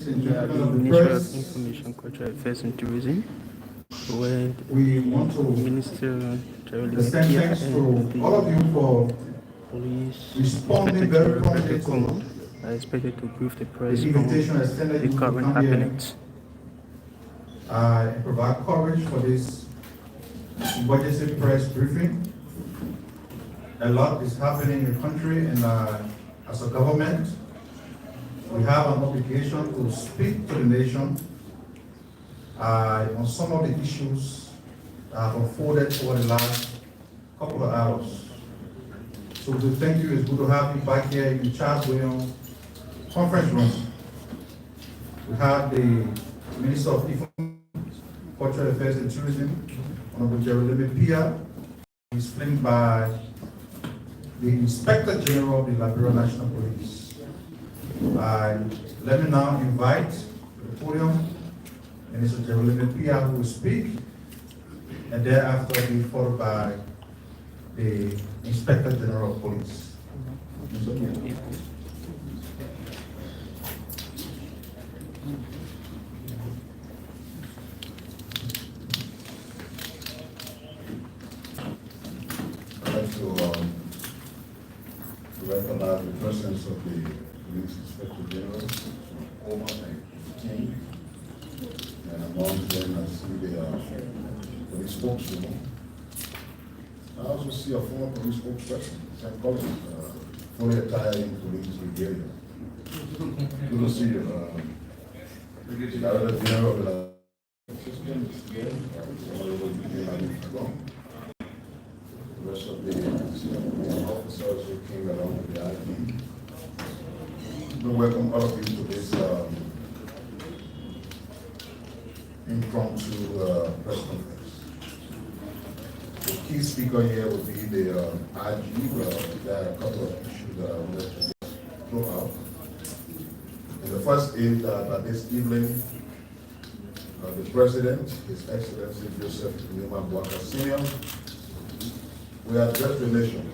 The Ministry of Information, Cultural Affairs and Tourism, where we want to Minister extend thanks to all of you for Police responding Inspector very General promptly Como to are expected to brief the the press on invitation extended the to current come here happenings. and provide coverage for this emergency press briefing. A lot is happening in the country, and as a government, we have an obligation to speak to the nation on some of the issues that have unfolded over the last couple of hours. So we thank you. It's good to have you back here in the Charles William conference room. We have the Minister of Information, Cultural Affairs and Tourism, Honorable Jeremy Pia, explained by the Inspector General of the Liberia National Police. Let me now invite to the podium Minister Jeremy Pia, who will speak, and thereafter be followed by the Inspector General of Police. I'd like to recognize the presence of the Police Inspector General, Omar and the team, and among them I see the police spokesman. I also see a former police spokesperson, St. Collins, fully attired in police regalia. Good to see you. Director General of the the rest of the officers who came along with the ID. We welcome all of you to this impromptu press conference. The key speaker here will be the IG. There are a couple of issues that I would like to throw out. And the first is that this evening, the President, His Excellency Joseph Numa Bwaka Sr., we address the nation.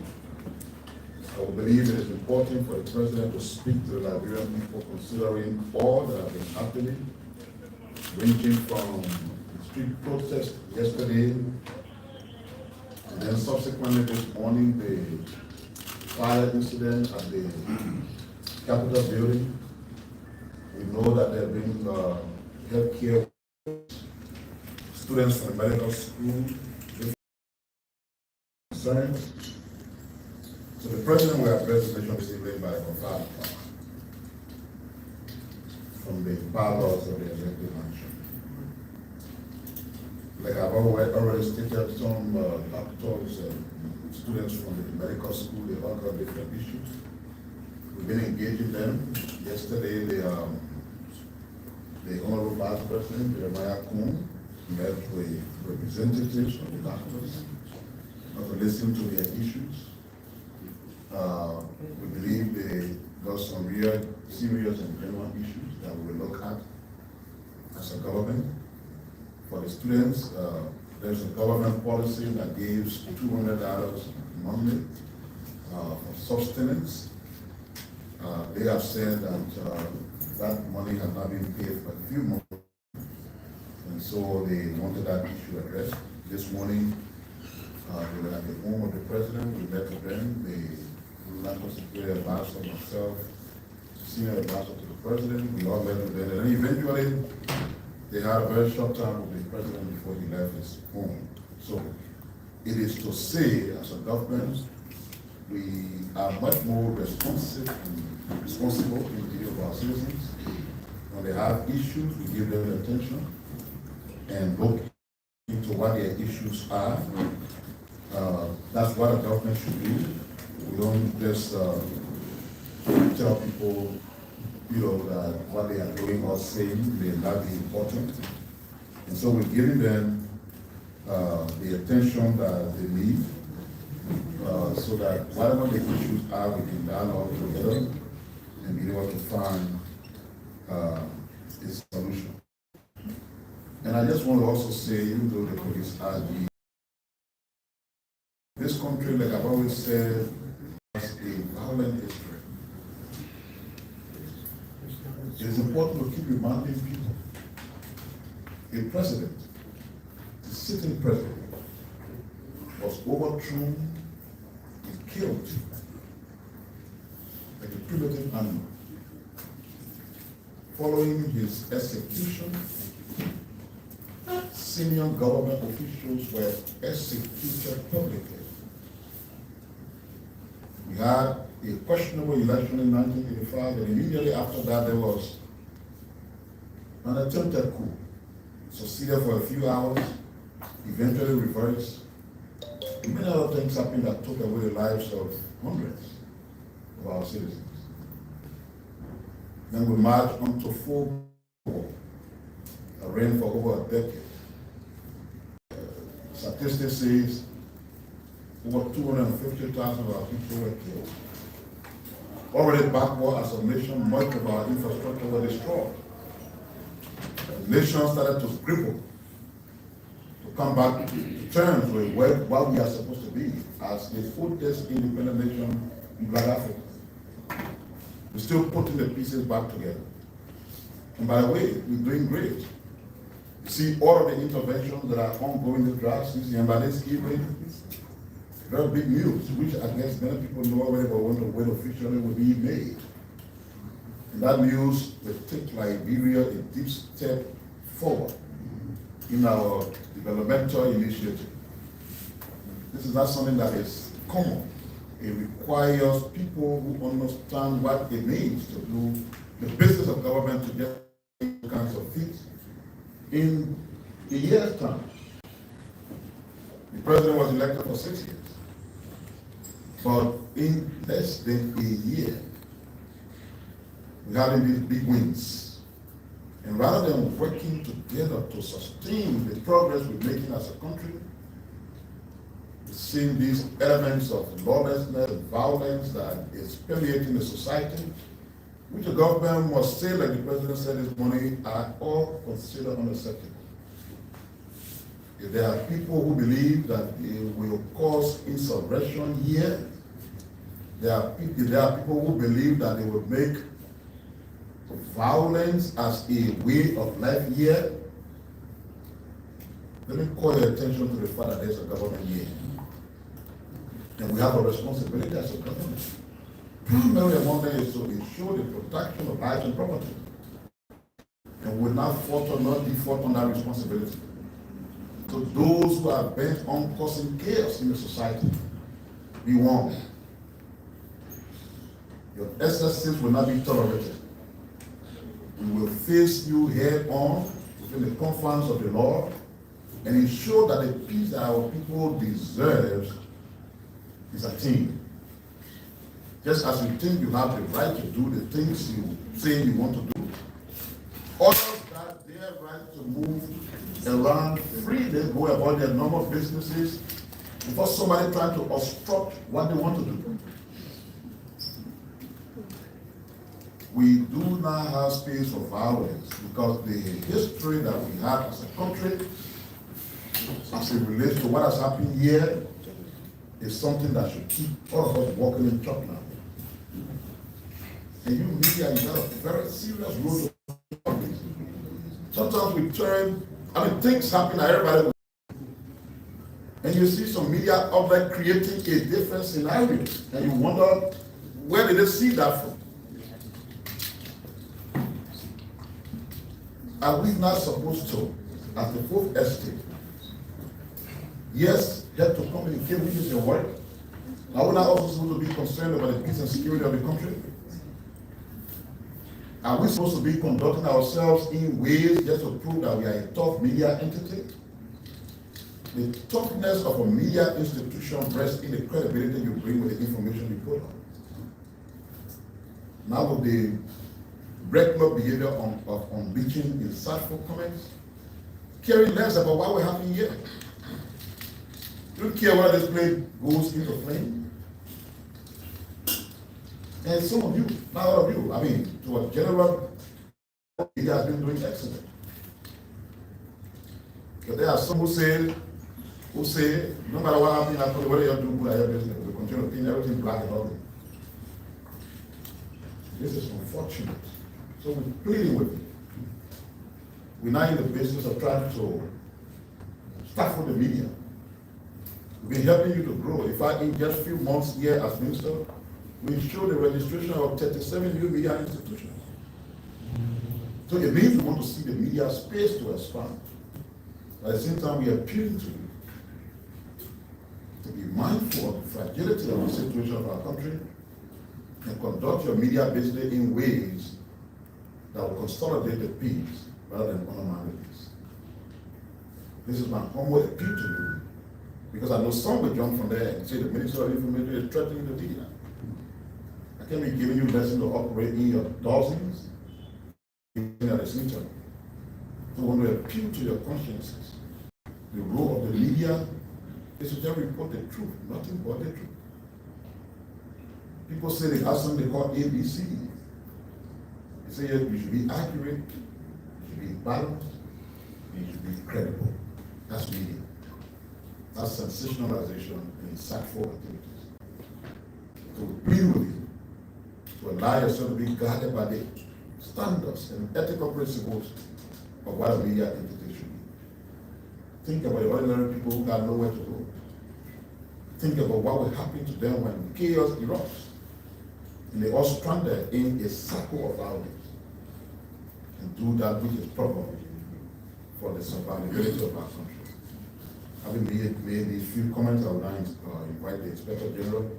I believe it is important for the President to speak to the Liberian people considering all that have been happening, ranging from the street protest yesterday, and then subsequently this morning, the fire incident at the Capitol building. We know that there have been healthcare students from the medical school, concerns. So the President will address the nation this evening by confirmed from the parlors of the executive mansion. Like I've already stated, some doctors and students from the medical school, they all got different issues. We've been engaging them. Yesterday, the Honorable Vice President, Jeremiah Ku, met with representatives of the doctors to listen to their issues. We believe they got some real serious and genuine issues that we will look at as a government. For the students, there's a government policy that gives $200 monthly for sustenance. They have said that that money has not been paid for a few months, and so they wanted that issue addressed. This morning, we were at the home of the President. We met with them. The National Security Advisor, myself, Senior Advisor to the President. We all met with them, and eventually they had a very short time with the President before he left his home. So it is to say, as a government, we are much more responsive and responsible in the view of our citizens. When they have issues, we give them attention and look into what their issues are. That's what a government should do. We don't just tell people, that what they are doing or saying may not be important. And so we're giving them the attention that they need, so that whatever the issues are, we can dialogue together and be able to find a solution. And I just want to also say, even though the police are this country, like I've always said, has a violent history. It is important important to keep reminding people. A president, the sitting president, was overthrown and killed like a primitive animal. Following his execution, senior government officials were executed publicly. We had a questionable election in 1985, and immediately after that there was an attempted coup. Succeeded for a few hours, eventually reversed. Many other things happened that took away the lives of hundreds of our citizens. Then we marched on to full war, a reign for over a decade. Statistics says over 250,000 of our people were killed. Already backward as a nation, much of our infrastructure was destroyed. The nation started to cripple, to come back to terms with what we are supposed to be as the oldest independent nation in Black Africa. We're still putting the pieces back together. And by the way, we're doing great. You see, all of the interventions that are ongoing in the draft since the Embassy evening, very big news, which I guess many people know already, but want to wait officially will be made. And that news will take Liberia a deep step forward in our developmental initiative. This is not something that is common. It requires people who understand what it means to do the business of government to get kinds of feet in a year's time. The president was elected for 6 years. But in less than a year, we're having these big wins. And rather than working together to sustain the progress we're making as a country, we're seeing these elements of lawlessness and violence that is permeating the society, which the government must say, like the president said this morning, are all considered unacceptable. If there are people who believe that it will cause insurrection here, there are people who believe that they will make violence as a way of life here. Let me call your attention to the fact that there's a government here. And we have a responsibility as a government. Primarily among them is to ensure the protection of lives and property. And we will not falter, not default on that responsibility. To those who are bent on causing chaos in the society, be warned. Your excesses will not be tolerated. We will face you head on within the confines of the law and ensure that the peace that our people deserves is attained. Just as you think you have the right to do the things you say you want to do, others have their right to move around freely, go about their normal businesses, before somebody trying to obstruct what they want to do. We do not have space for violence because the history that we have as a country, as it relates to what has happened here, is something that should keep all of us walking in chalk now. And you media, you have a very serious role to play. Sometimes we things happen and everybody, and you see some media outlet creating a different scenario, and you wonder, where did they see that from? Are we not supposed to, as the fourth estate, yes, have to communicate with us your work? Are we not also supposed to be concerned about the peace and security of the country? Are we supposed to be conducting ourselves in ways just to prove that we are a tough media entity? The toughness of a media institution rests in the credibility you bring with the information you put on. Now with the regular behavior of unleashing insightful comments, caring less about what we're having here. You don't care whether this plane goes into flame. And some of you, not all of you, to a general, media has been doing excellent. But there are some who say, no matter what happens, whether you're doing good or your business, we continue to paint everything black and ugly. This is unfortunate. So we're pleading with you. We're not in the business of trying to stifle the media. We've been helping you to grow. In fact, in just a few months here as minister, we showed the registration of 37 new media institutions. So it means we want to see the media space to expand. At the same time, we appeal to you to be mindful of the fragility of the situation of our country and conduct your media business in ways that will consolidate the peace rather than undermine the peace. This is my humble appeal to you, because I know some will jump from there and say the Minister of Information is threatening the media. I can't be giving you lessons to operate in your dozens at the same time. So when we appeal to your consciences, the role of the media is to just report the truth, nothing but the truth. People say they have something they call ABC. They say you should be accurate, you should be balanced, and you should be credible. That's media. That's sensationalization and insightful activities. So we plead with you to allow yourself to be guided by the standards and ethical principles of what a media entity should be. Think about the ordinary people who got nowhere to go. Think about what will happen to them when chaos erupts and they all stranded in a circle of violence, and do that which is proper for the survivability of our country. Having made these few comments, I would now invite the Inspector General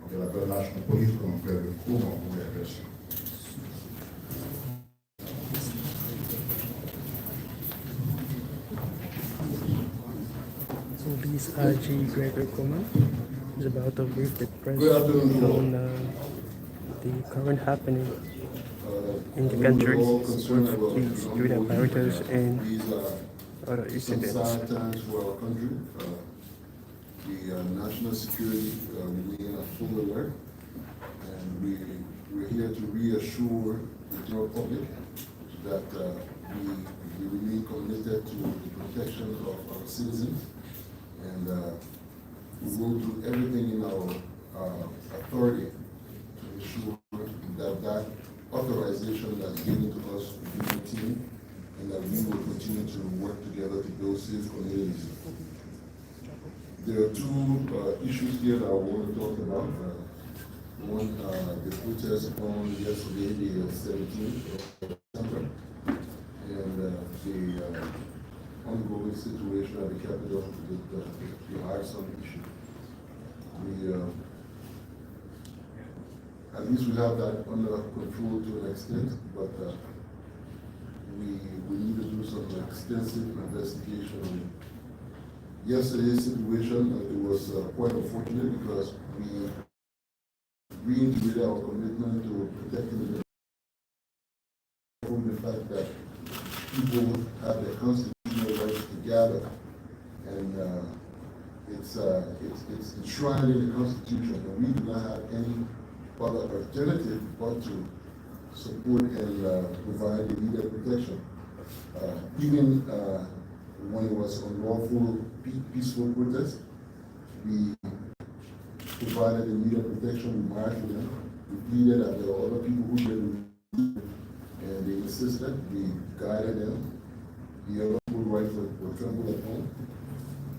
of the Liberia National Police to come prepare the Ku-Wor who will address you. So this RG Gregor Kuma is about to brief the press Good afternoon, on the current happening in the country with the security apparatus and other incidents. Sad times for our country. The national security remain at full alert, and we're here to reassure the general public that we remain committed to the protection of our citizens, and we will do everything in our authority to ensure that authorization that's given to us will be maintained, and that we will continue to work together to build safe communities. There are two issues here that I want to talk about. One, the protest on yesterday, the 17th of December, and the ongoing situation at the Capitol with the arson issue. At least we have that under control to an extent, but we need to do some extensive investigation. Yesterday's situation, it was quite unfortunate because we reintegrated our commitment to protecting the fact that people have their constitutional rights to gather, and it's enshrined in the Constitution, and we do not have any other alternative but to support and provide the needed protection. Even when it was unlawful, peaceful protest, we provided the needed protection, we marched with them. We pleaded that there were other people who didn't, and they insisted. We guided them. The other people's rights were trampled upon.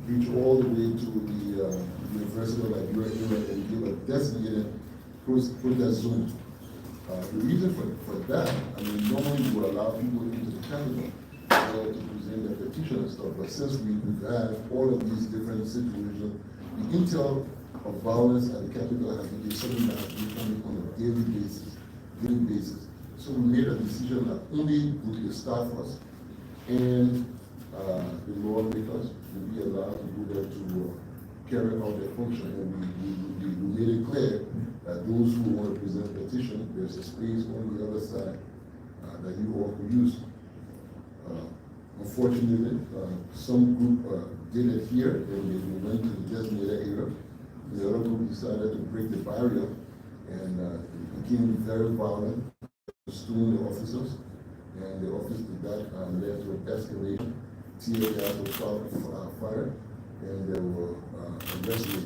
Reached all the way to the University of Liberia and gave a designated protest zone. The reason for that, I mean, normally we would allow people into the Capitol to present their petition and stuff, but since we've had all of these different situations, the intel of violence at the Capitol has been something that has been coming on a daily basis. So we made a decision that only would the staff us and the lawmakers will be allowed to go there to carry out their function, and we made it clear that those who want to present a petition, there's a space on the other side that you all can use. Unfortunately, some group did it here, and they went to the designated area. The other group decided to break the barrier, and it became very violent, stone the officers, and the officers did that led to an escalation. Tear gas was fired, and they were arrested.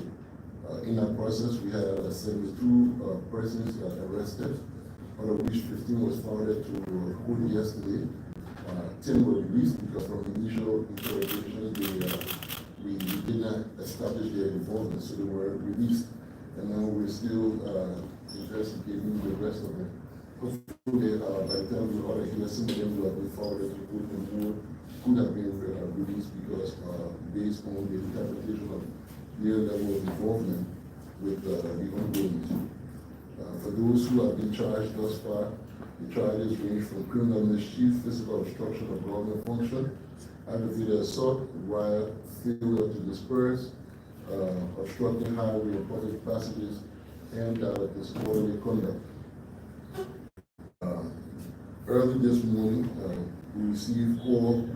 In that process, we had 72 persons arrested, out of which 15 was forwarded to court yesterday. 10 were released because from initial interrogations, we did not establish their involvement, so they were released. And now we're still investigating the rest of them. Hopefully, by the time we order here, some of them will have been forwarded to court and more could have been released because based on the interpretation of their level of involvement with the ongoing issue. For those who have been charged thus far, the charges range from criminal mischief, physical obstruction of government function, aggravated assault, riot, failure to disperse, obstructing highway and public passages, and disorderly conduct. Early this morning, we received call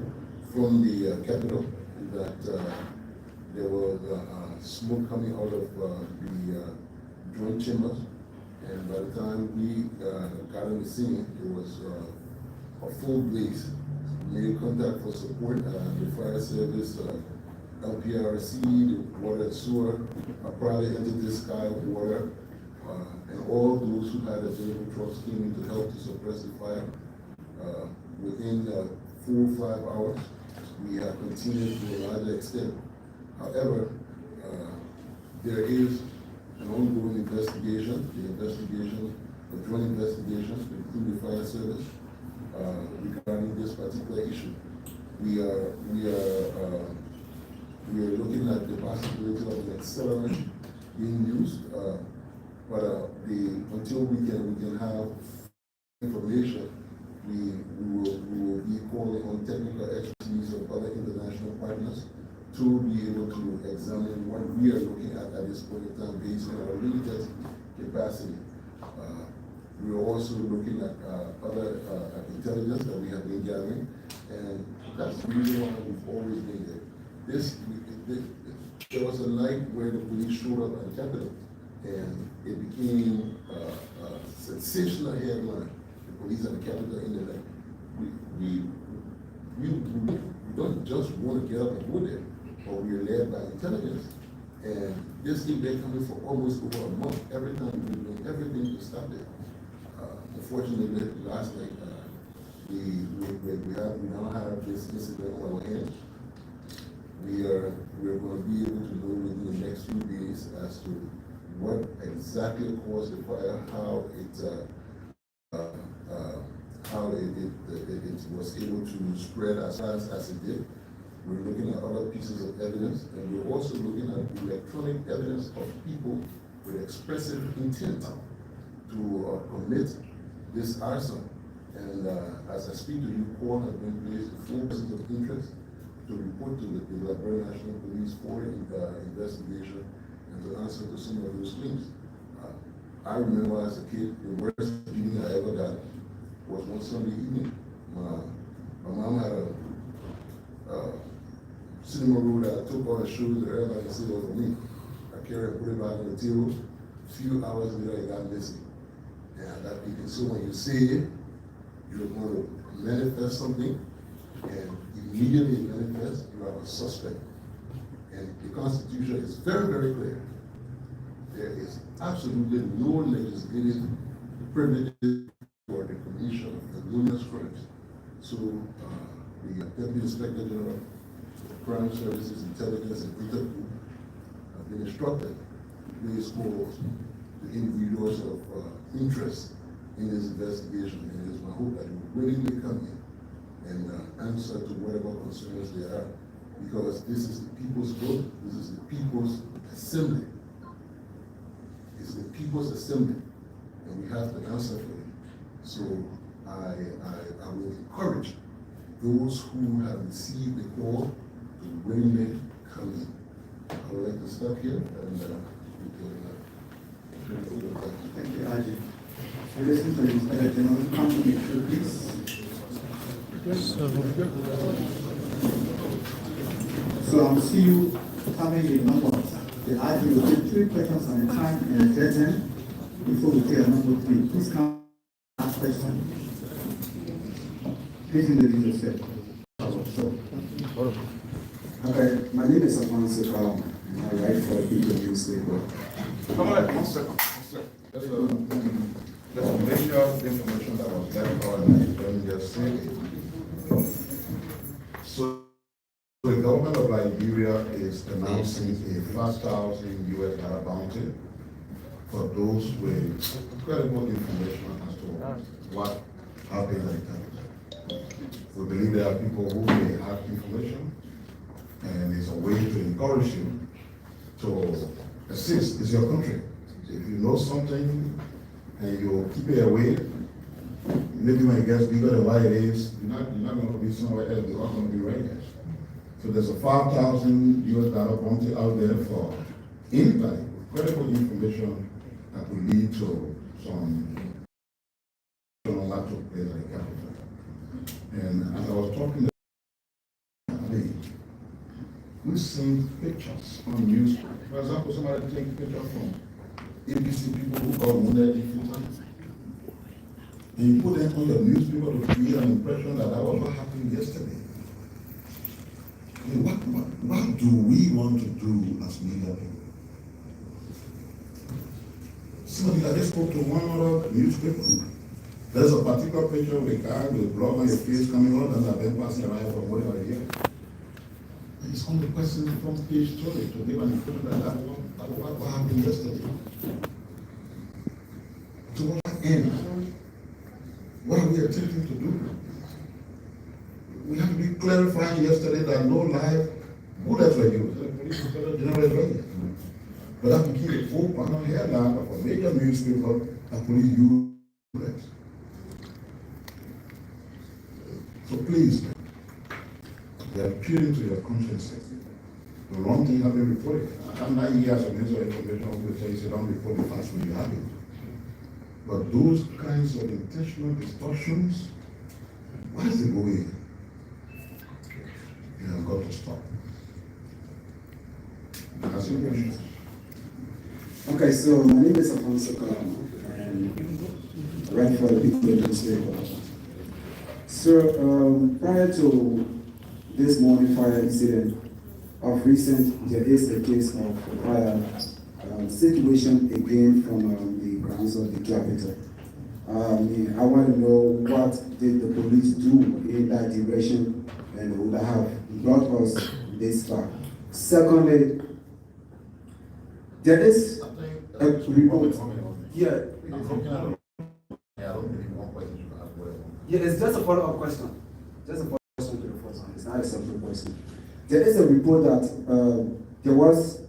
from the Capitol that there was smoke coming out of the joint chambers. And by the time we got on the scene, it was a full blaze. We made contact for support, the fire service, LPRC, the water and sewer, probably entered this sky of water, and all those who had available trucks came in to help to suppress the fire. Within 4 or 5 hours, we have continued to a larger extent. However, there is an ongoing investigation, a joint investigation, including the fire service, regarding this particular issue. We are looking at the possibility of an accelerant being used, but until we can have information, we will be calling on technical expertise of other international partners to be able to examine what we are looking at this point in time based on our limited capacity. We are also looking at other intelligence that we have been gathering, and that's the reason why we've always been there. There was a night where the police showed up at the Capitol, and it became a sensational headline. The police at the Capitol in the night. We don't just want to get up and go there, but we are led by intelligence. And this thing been coming for almost over a month. Every time we've been doing everything to stop it. Unfortunately, last night we now have this incident on our hands. We're going to be able to know within the next few days as to what exactly caused the fire, how it was able to spread as fast as it did. We're looking at other pieces of evidence, and we're also looking at electronic evidence of people with expressive intent to commit this arson. And as I speak to you, Paul has been placed in full person of interest to report to the Liberia National Police for investigation and to answer to some of those claims. I remember as a kid, the worst beating I ever got was one Sunday evening. My mom had a cinema roll that I took all the shoes that everybody said was for me. I carried it, put it back on the table. A few hours later, it got missing. And I got thinking, so when you see it, you're going to manifest something, and immediately it manifests, you are a suspect. And the Constitution is very, very clear. There is absolutely no legislative privilege for the commission of numerous crimes. So the Deputy Inspector General, Crime Services, Intelligence, and Interpol have been instructed to place calls to individuals of interest in this investigation, and it is my hope that they will willingly come in and answer to whatever concerns there are, because this is the people's vote, this is the people's assembly. It's the people's assembly, and we have to answer for it. So I will encourage those who have received the call to willingly come in. I would like to stop here and thank you, Ajay. I listen to the Inspector General. Come to me, please. So I'm see you having the numbers. The Ajay will take 3 questions at a time and address them before we take a number 3. Please come ask question. Please introduce yourself. Okay, my name is Alfonso Kalama. I write for the People newspaper. Come on, one second. There's some major information that was left out and let me just say it. So the government of Liberia is announcing a $5,000 US bounty for those with credible information as to what happened at the time. We believe there are people who may have information, and it's a way to encourage you to assist. It's your country. If you know something and you keep it away, maybe my guess bigger than what it is, you're not going to be somewhere else, you're not going to be right here. So there's a $5,000 bounty out there for anybody with credible information that could lead to some what took place at the Capitol. And as I was talking we've seen pictures on news. For example, somebody take a picture from ABC people who got wounded in times. And you put them on your newspaper to create an impression that that was what happened yesterday. I mean, what do we want to do as media people? Somebody that just spoke to one other newspaper. There's a particular picture of a guy with blood on your face coming out and then passing around for more than a year. And it's only question from page story to give an impression that what happened yesterday. To what end? What are we attempting to do? We have to be clarifying yesterday that no live bullets were used. The police inspector general is ready. But that became a full panel headline of a major newspaper that police used bullets. So please, they are appealing to your conscience. The wrong thing have been reported. I'm 9 years of minister of information who will tell you don't report the facts when you have it. But those kinds of intentional distortions, what is the going? You have got to stop. That's your question. Okay, so my name is Alfonso Kalama, and I write for the People newspaper. Sir, prior to this morning fire incident of recent, there is a case of fire situation again from the grounds of the Capitol. I want to know what did the police do in that direction and would have brought us this far. Secondly, there is a report. Yeah. Yeah, it's just a follow-up question. Just a follow-up question to the first one. It's not a separate question. There is a report that there was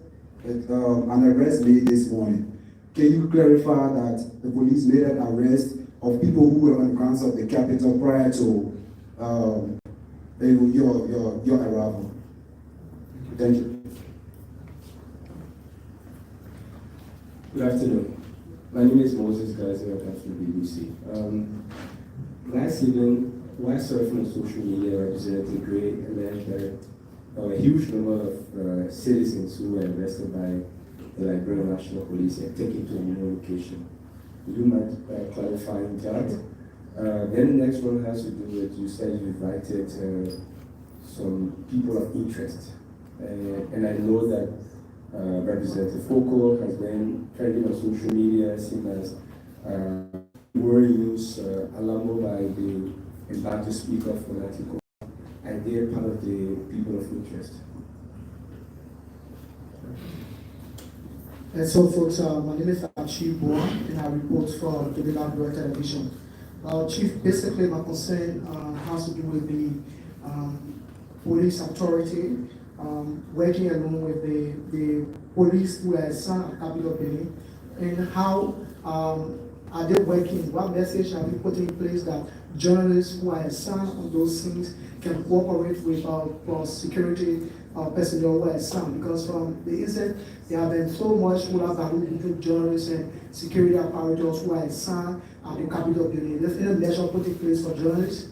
an arrest made this morning. Can you clarify that the police made an arrest of people who were on the grounds of the Capitol prior to your arrival? Thank you. Good afternoon. My name is Moses Gazi from the BBC. Last evening, while surfing on social media, Representative Gray alleged that a huge number of citizens who were arrested by the Liberian National Police and taken to a new location. Would you mind clarifying that? Then the next one has to do with, you said you invited some people of interest. And I know that Representative Foko has been trending on social media, seen as worry news, Alamo by the embattled speaker for Latiko, and they're part of the people of interest. And so, folks, my name is Chief Boa, and I report for the Liberia Television. Chief, basically, my concern has to do with the police authority working along with the police who are assigned at Capitol Building, and how are they working? What message have you put in place that journalists who are assigned on those things can cooperate with our security personnel who are assigned? Because from the incident, there have been so much between journalists and security apparatus who are assigned at the Capitol Building. Is there any measure put in place for journalists?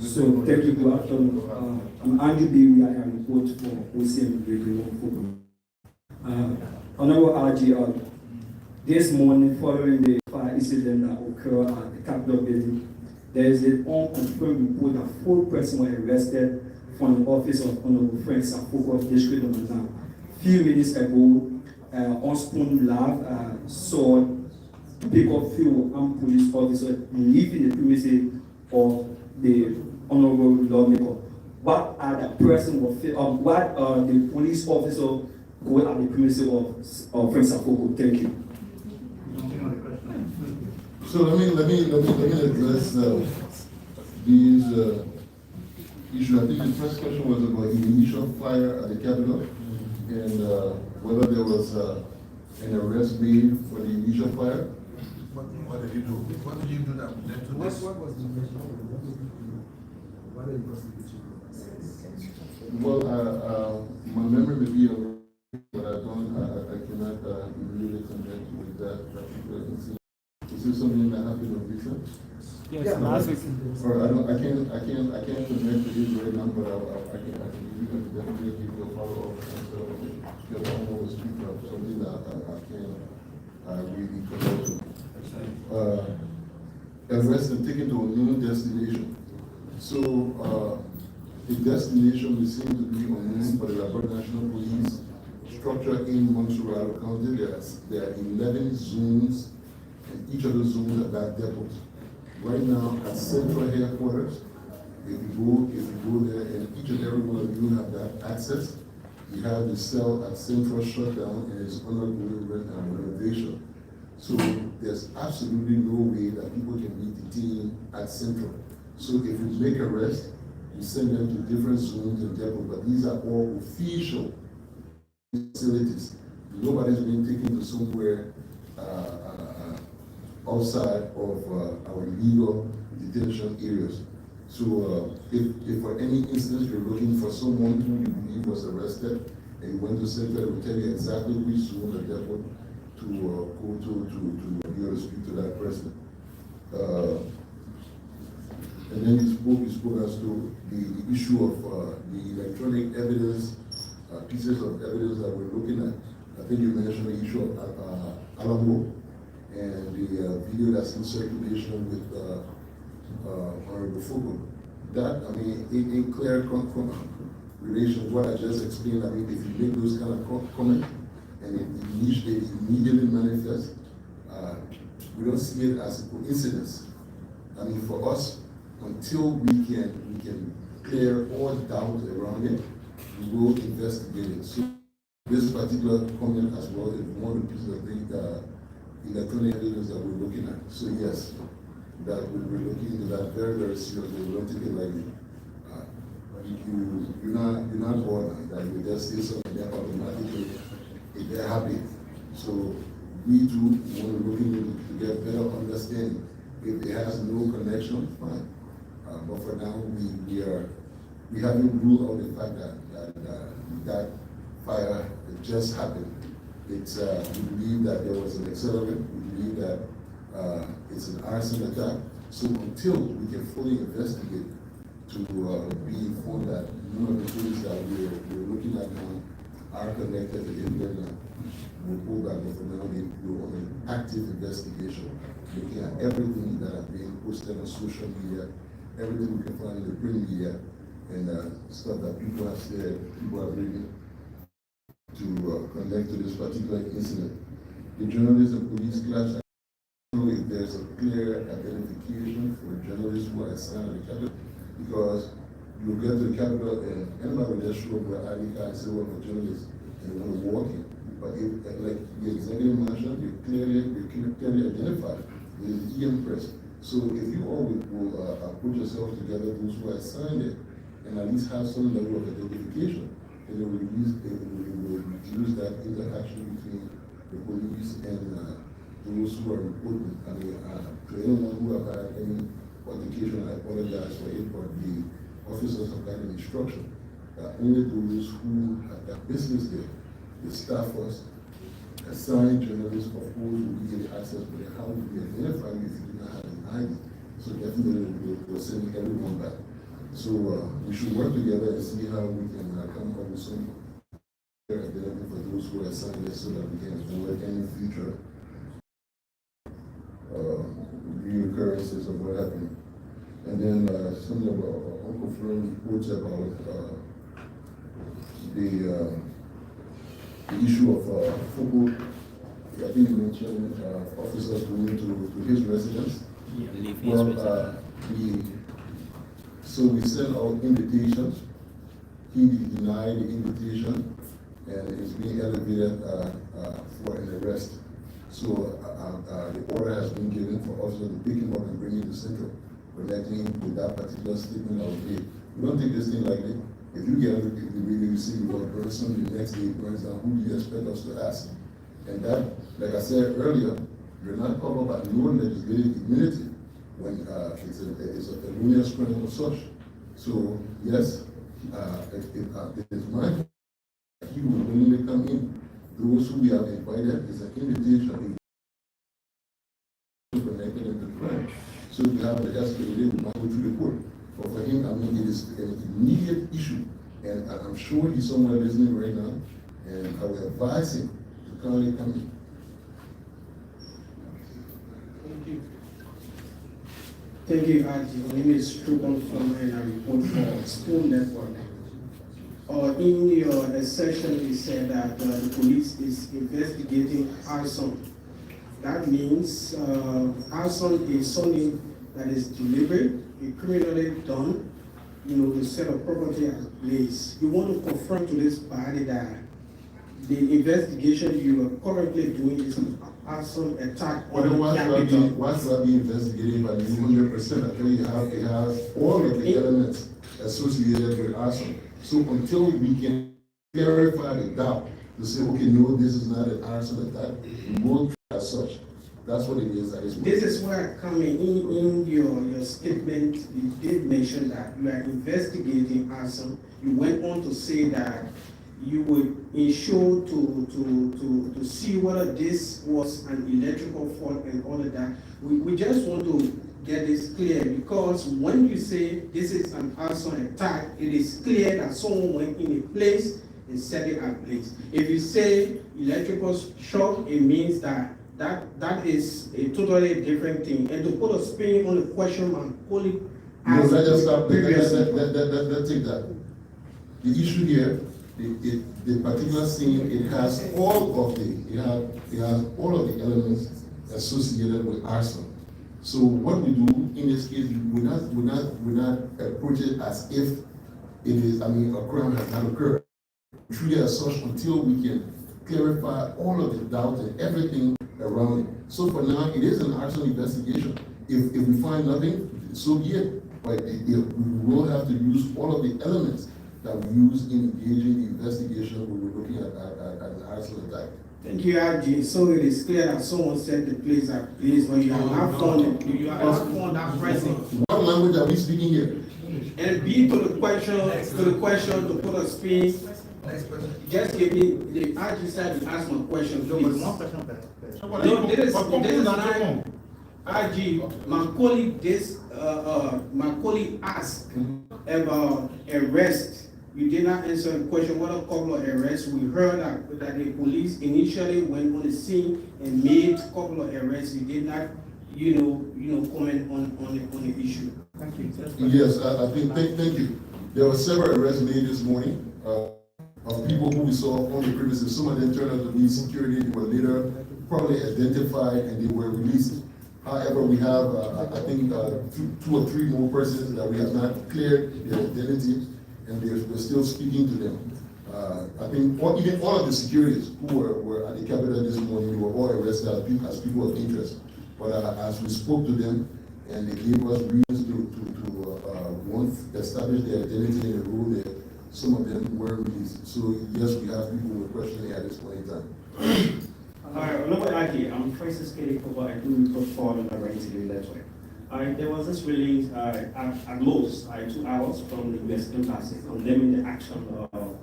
So, thank you. Good afternoon. I'm Andrew B. I report for OCM Radio Football. Honorable RG, this morning, following the fire incident that occurred at the Capitol Building, there is an unconfirmed report that 4 persons were arrested from the office of Honorable Frank Safoko of District Number 9. few minutes ago, Osborne Lab saw pick up few armed police officers leaving the premises of the honorable lawmaker. What are the person of what are the police officer go at the premises of Friends Afoko? Thank you. So let me address these issues. I think the first question was about the initial fire at the Capitol and whether there was an arrest made for the initial fire. What did you do? What did you do that led to this? What was the investigation? What are the investigation? Well, my memory may be a little, but I cannot really connect with that particular incident. Is this something that happened in recent? Yes, last week. Or I can't connect to it right now, but I can definitely give you a follow-up answer. Because I don't want to speak of something that I can't really connect to. Arrest and taken to a new destination. So, the destination is seen to be unknown for the Alberta National Police structure in Montreal County. There are 11 zones, and each of the zones are that depots. Right now, at Central Headquarters, if you go there, and each and every one of you have that access, you have the cell at Central shut down and it's undergoing renovation. So there's absolutely no way that people can be detained at Central. So if you make arrests, you send them to different zones and depots, but these are all official facilities. Nobody's being taken to somewhere outside of our legal detention areas. So if for any instance you're looking for someone who you believe was arrested and you went to Central, it will tell you exactly which zone or depot to go to be able to speak to that person. And then you spoke as to the issue of the electronic evidence, pieces of evidence that we're looking at. I think you mentioned the issue of Alamo and the video that's in circulation with Honorable Fuku. That, I mean, in clear relation to what I just explained, I mean, if you make those kind of comments and it immediately manifests, we don't see it as a coincidence. I mean, for us, until we can clear all doubt around it, we will investigate it. So this particular comment as well is one of the pieces of the electronic evidence that we're looking at. So yes, that we're looking into that very, very seriously. We don't take it lightly. You're not born that you just say something that automatically they're happy. So we too want to look into to get better understanding. If it has no connection, fine. But for now, we haven't ruled out the fact that fire just happened. It's we believe that there was an accelerant. We believe that it's an arson attack. So until we can fully investigate, to be informed that none of the things that we're looking at now are connected to the internet, we'll pull back. But for now, we're on an active investigation, looking at everything that has been posted on social media, everything we can find in the print media, and stuff that people have said, people have written to connect to this particular incident. The journalists and police clash. I don't know if there's a clear identification for journalists who are assigned at the Capitol, because you'll get to the Capitol and anybody will just show up with an ID card and say, well, I'm a journalist, and you want to walk in. But if, like the executive mentioned, you're clearly identified with the EM press. So if you all will put yourself together, those who are assigned it, and at least have some level of identification, then it will reduce that interaction between the police and those who are reporting. I mean, to anyone who have had any altercation, I apologize for it, but the officers have gotten instruction that only those who have got business there, the staff force, assigned journalists, of course, will be getting access, but how do we identify you if you do not have an ID? So definitely we're sending everyone back. So we should work together and see how we can come up with some identity for those who are assigned there so that we can avoid any future reoccurrences of what happened. And then some of unconfirmed reports about the the issue of football. I think you mentioned officers going to his residence. Well, we sent out invitations. He denied the invitation and is being elevated for an arrest. So the order has been given for officers to pick him up and bring him to Central, connecting him with that particular statement of the day. We don't take this thing lightly. If you get the really receive one person, the next day it burns down, who do you expect us to ask? And that, like I said earlier, you're not covered by no legislative immunity when it's a felonious crime of such. So yes, it is my he will willingly come in. Those who we have invited is an invitation to connect them to the crime. So we have the escalated with my way through the court. But for him, I mean, it is an immediate issue. And I'm sure he's somewhere listening right now. And I will advise him to kindly come in. Thank you. Thank you, Haji. My name is Struble from and I report for School Network. In your session, you said that the police is investigating arson. That means arson is something that is deliberate, criminally done, to set a property ablaze. You want to confirm to this body that the investigation you are currently doing is an arson attack on the capital. Why should I be investigating by 100%? I tell you, it has all of the elements associated with arson. So until we can clarify the doubt to say, okay, no, this is not an arson attack, we won't try as such. That's what it is at this point. This is where coming in your statement, you did mention that you are investigating arson. You went on to say that you would ensure to see whether this was an electrical fault and all of that. We just want to get this clear, because when you say this is an arson attack, it is clear that someone went in a place and set it ablaze. If you say electrical shock, it means that is a totally different thing. And to put a spin on the question, I'm only asking. No, let's stop. Let's take that. The issue here, the particular scene, it has all of the elements associated with arson. So what we do in this case, we not approach it as if it is, a crime has not occurred. We treat it as such until we can clarify all of the doubts and everything around it. So for now, it is an arson investigation. If we find nothing, so be it. But we will have to use all of the elements that we use in engaging the investigation when we're looking at an arson attack. Thank you, RG. So it is clear that someone set the place ablaze when you have not found that person. What language are we speaking here? And B, to the question, to put a spin. Just give me the RG said to ask my question, please. No, this is not RG. My colleague asked about arrest. You did not answer the question. What a couple of arrests. We heard that the police initially went on the scene and made a couple of arrests. You did not, comment on the issue. Thank you. Yes, I think. Thank you. There were several arrests made this morning of people who we saw on the premises. Some of them turned out to be security. They were later probably identified and they were released. However, we have, I think, 2 or 3 more persons that we have not cleared their identity, and we're still speaking to them. I think even all of the securities who were at the Capitol this morning, they were all arrested as people of interest. But as we spoke to them, and they gave us reasons to establish their identity in the role that some of them were released. So yes, we have people we're questioning at this point in time. I'm Francis Kelly Koba. I do report for the Right TV Network. There was this release at most 2 hours from the U.S. Embassy condemning the action of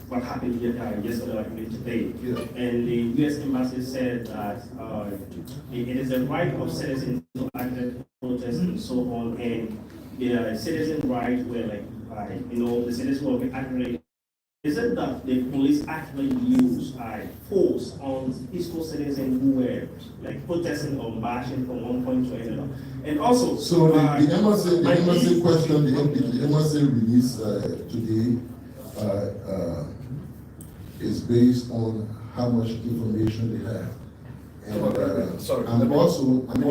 what happened yesterday and today. Yeah. And the U.S. Embassy said that it is a right of citizens to activate protest and so on, and the citizen right where the citizens will be activated. Is it that the police actually use force on peaceful citizens who were protesting or marching from one point to another? And also, so the embassy question, the embassy release today, is based on how much information they have. And Sorry, I'm also, let me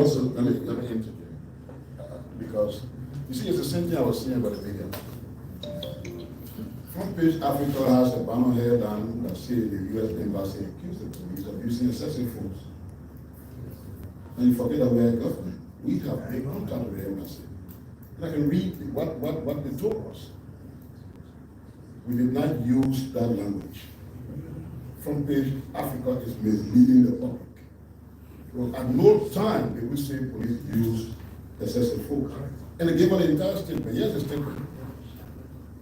interject. Because, you see, it's the same thing I was saying about the media. Front Page Africa has a banner headline that says the U.S. Embassy accused the police of using excessive force. And you forget that we are a government. We have big contact with the embassy. And I can read what they told us. We did not use that language. Front Page Africa is misleading the public. Well, at no time did we say police use excessive force. And they gave us the entire statement. Here's the statement.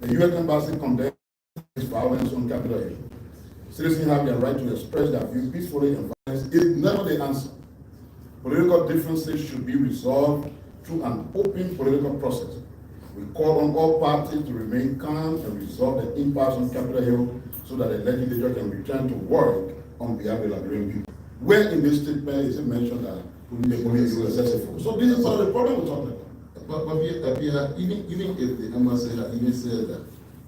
The U.S. Embassy condemns violence on Capitol Hill. Citizens have the right to express their views peacefully, and violence is never the answer. Political differences should be resolved through an open political process. We call on all parties to remain calm and resolve the impasse on Capitol Hill so that the legislature can return to work on behalf of the Liberian people. Where in this statement is it mentioned that the police use excessive force? So this is part of the problem we're talking about. But even if the embassy had even said that,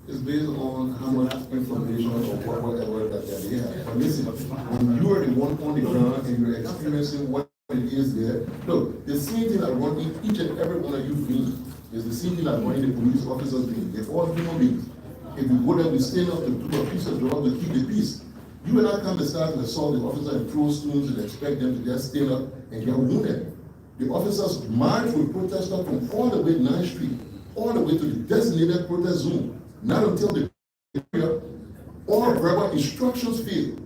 it's based on how much information or whatever that they have. But listen, when you are the one on the ground and you're experiencing what it is there, look, the same thing that running each and every one of you beings is the same thing that running the police officers being. They're all human beings. If you go there, we stand up to do a piece of job to keep the peace. You will not come to start and assault the officer and throw stones and expect them to just stand up and get wounded. The officers marched with protesters from all the way 9th Street, all the way to the designated protest zone. Not until the area, all verbal instructions failed,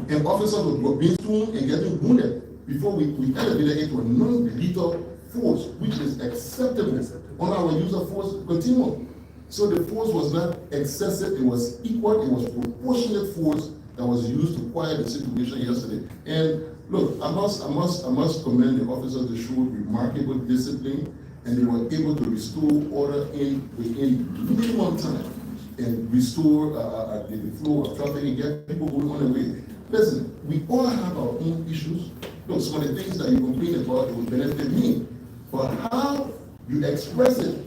and officers were being thrown and getting wounded before we elevated it to a non-lethal force, which is acceptable on our use of force continuum. So the force was not excessive, it was equal, it was proportionate force that was used to quiet the situation yesterday. And look, I must commend the officers. They showed remarkable discipline, and they were able to restore order within minimum time and restore the flow of traffic and get people going on their way. Listen, we all have our own issues. Look, some of the things that you complain about, it will benefit me. But how you express it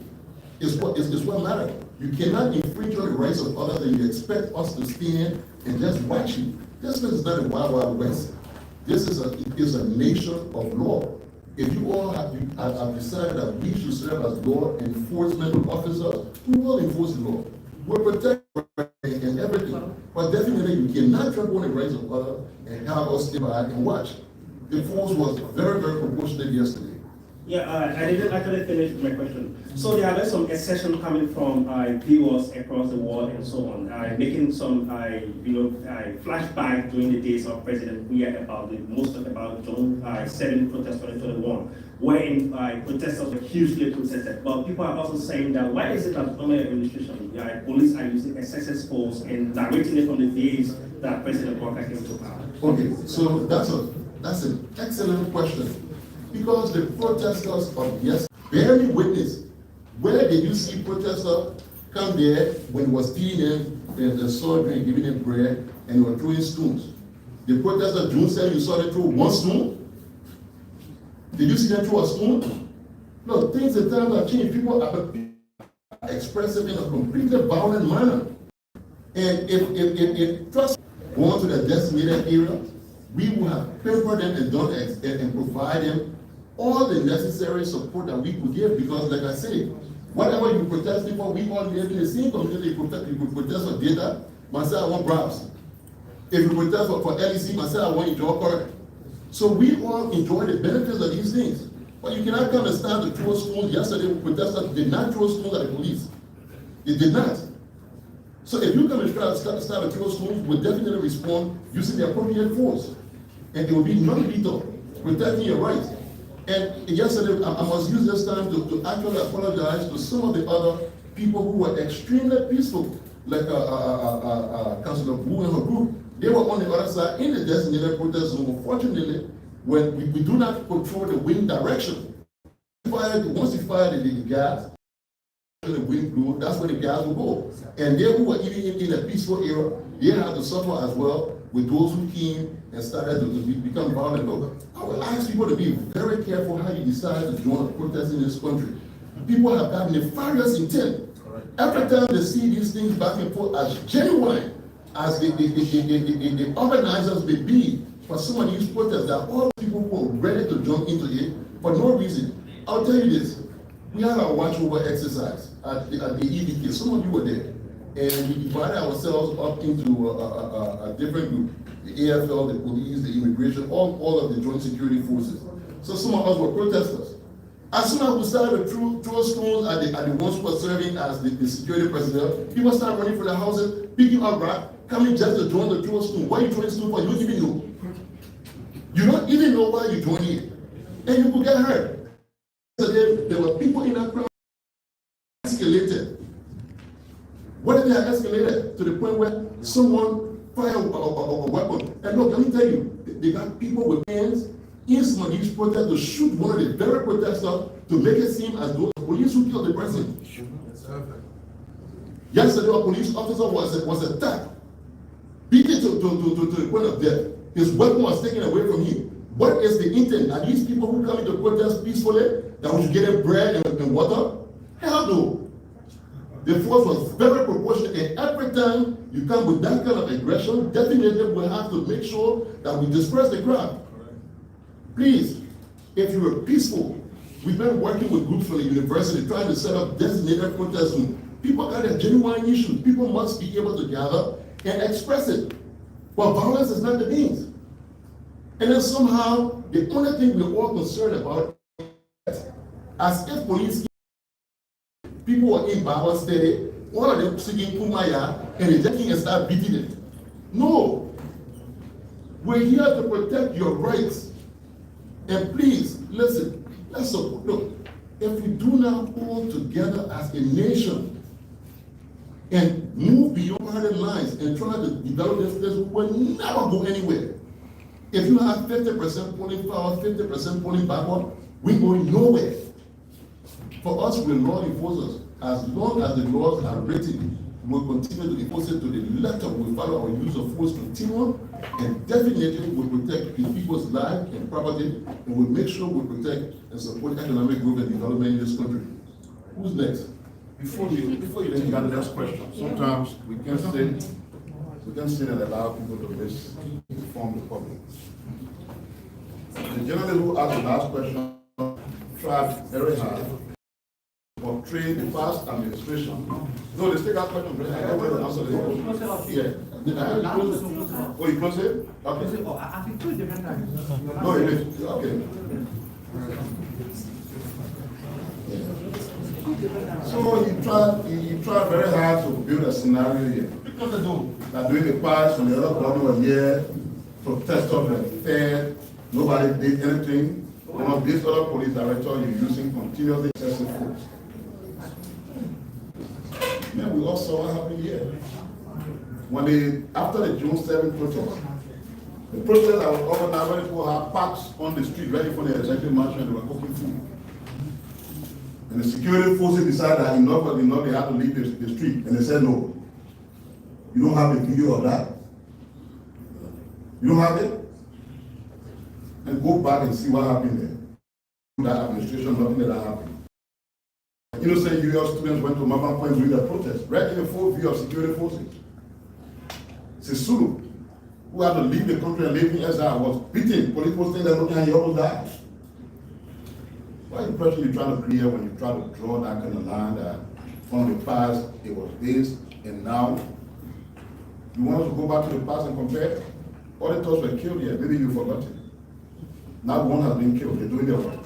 is what matters. You cannot infringe on the rights of others and you expect us to stand and just watch you. This is not a wild, wild west. This is a nation of law. If you all have decided that we should serve as law enforcement officers, we will enforce the law. We'll protect and everything. But definitely you cannot trample on the rights of others and have us stay by and watch. The force was very, very proportionate yesterday. Yeah, I didn't actually finish my question. So there are some accession coming from viewers across the world and so on, making some flashback during the days of President Weah about June 7 protest 2021, wherein protesters were hugely protested. But people are also saying that why is it that under your administration, police are using excessive force and directing it from the days that President Walker came to power? Okay, so that's an excellent question. Because the protesters of yesterday, bearing witness, where did you see protesters come there when it was feeding them the sword and giving them bread and were throwing stones? The protesters, June 7, you saw them throw one stone? Did you see them throw a stone? No, things and times have changed. People are expressive in a completely violent manner. And if trust going to the designated area, we will have pampered them and done and provide them all the necessary support that we could give, because like I say, whatever you protest for, we all live in the same community. You could protest for data, myself I want browse. If you protest for LEC, myself I want enjoy correct. So we all enjoy the benefits of these things. But you cannot come and start to throw stones. Yesterday, protesters did not throw stones at the police. They did not. So if you come and start to throw stones, we'll definitely respond using the appropriate force. And it will be non-lethal, protecting your rights. And yesterday, I must use this time to actually apologize to some of the other people who were extremely peaceful, like Councilor Wu and her group. They were on the other side in the designated protest zone. Unfortunately, when we do not control the wind direction, once you fire the gas, the wind blew, that's where the gas will go. And they who were even in a peaceful era, they had to suffer as well with those who came and started to become violent. I would ask people to be very careful how you decide to join a protest in this country. People have got nefarious intent. Every time they see these things back and forth as genuine, as the organizers may be for some of these protests, there are all people who are ready to jump into it for no reason. I'll tell you this, we had our watch over exercise at the EDK, some of you were there, and we divided ourselves up into a different group, the AFL, the police, the immigration, all of the joint security forces. So some of us were protesters. As soon as we started to throw stones at the ones who were serving as the security personnel, people started running for their houses, picking up rock, coming just to join the throw stone. Why are you throwing stone for? You don't even know. You don't even know why you're doing it. And you could get hurt. So there were people in that crowd escalated. What if they had escalated to the point where someone fired a weapon? And look, let me tell you, they got people with hands in some of these protests to shoot one of the very protesters to make it seem as though the police who killed the person. Yesterday, a police officer was attacked, beaten to the point of death. His weapon was taken away from him. What is the intent? Are these people who come into protest peacefully that we should get them bread and water? Hell no. The force was very proportionate, and every time you come with that kind of aggression, definitely we'll have to make sure that we disperse the crowd. Please, if you are peaceful, we've been working with groups from the university trying to set up designated protest rooms. People got their genuine issues. People must be able to gather and express it. But violence is not the means. And then somehow, the only thing we're all concerned about is as if police, people were in Bible study, all of them singing Kumaya, and the jacking and start beating it. No. We're here to protect your rights. And please, listen, let's support. Look, if we do not hold together as a nation and move beyond party lines and try to develop this place, we will never go anywhere. If you have 50% polling power, 50% polling backward, we're going nowhere. For us, we're law enforcers. As long as the laws are written, we'll continue to enforce it to the letter. We'll follow our use of force continuum, and definitely we'll protect the people's lives and property, and we'll make sure we protect and support economic growth and development in this country. Who's next? Before you then got the next question, sometimes we can sit and allow people to misinform the public. The gentleman who asked the last question tried very hard to portray the past administration. No, they still got questions. I don't want to answer the question. Yeah. Oh, you close it? Okay. No, it is. Okay. So he tried very hard to build a scenario here. That during the past, when the other government was here, protesters were fed, nobody did anything. One of these other police directors is using continuously excessive force. Then we all saw what happened here. After the June 7th protest, the protest that was organized, when people had parks on the street ready for the executive mansion, and they were cooking food. And the security forces decided that enough was enough, they had to leave the street. And they said, no, you don't have a video of that. You don't have it? And go back and see what happened there. That administration, nothing that happened. Innocent UL students went to Mama Point during the protest, right in the full view of security forces. Sisulu, who had to leave the country and live in SR, was beaten. Police was saying that looking at he almost died. What impression you trying to create when you try to draw that kind of line that from the past it was this and now? You want us to go back to the past and compare? Auditors were killed here, maybe you forgot it. Now one has been killed, they're doing their work.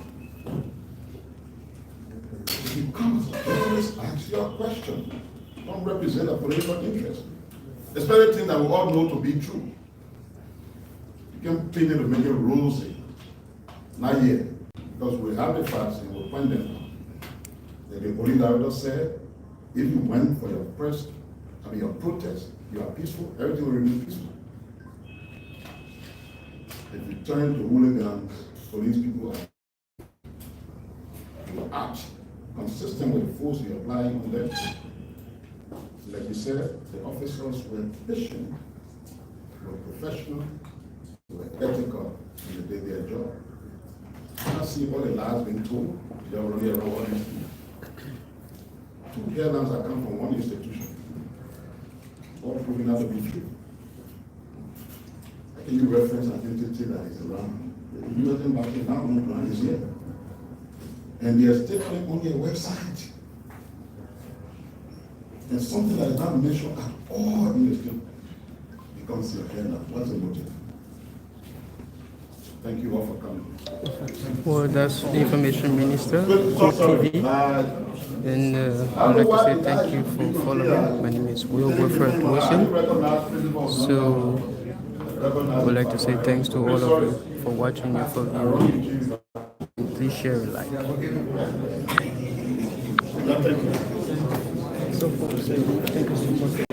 If you come as a journalist, ask your question. Don't represent a political interest. Especially things that we all know to be true. You can paint it to make it rosy. Not yet. Because we have the facts and we'll point them out. The police director said, if you went for your your protest, you are peaceful, everything will remain peaceful. If you turn to hooligans, police people will act consistent with the force you're applying on them. Like you said, the officers were efficient, were professional, were ethical, and they did their job. I see all the lies being told, they are already around all these people. Two airlines that come from one institution, all proving out to be true. any reference identity that is around. He wasn't back in now, no plan is here. And they are statement on their website. And something that is not mentioned at all in the statement becomes your agenda. What's the motive? Thank you all for coming. Well, that's the Information Minister, Ku-Wor TV. And I'd like to say thank you for following. My name is Wilfred Wilson. So I would like to say thanks to all of you for watching and for viewing. And please share and like. So, thank you so much.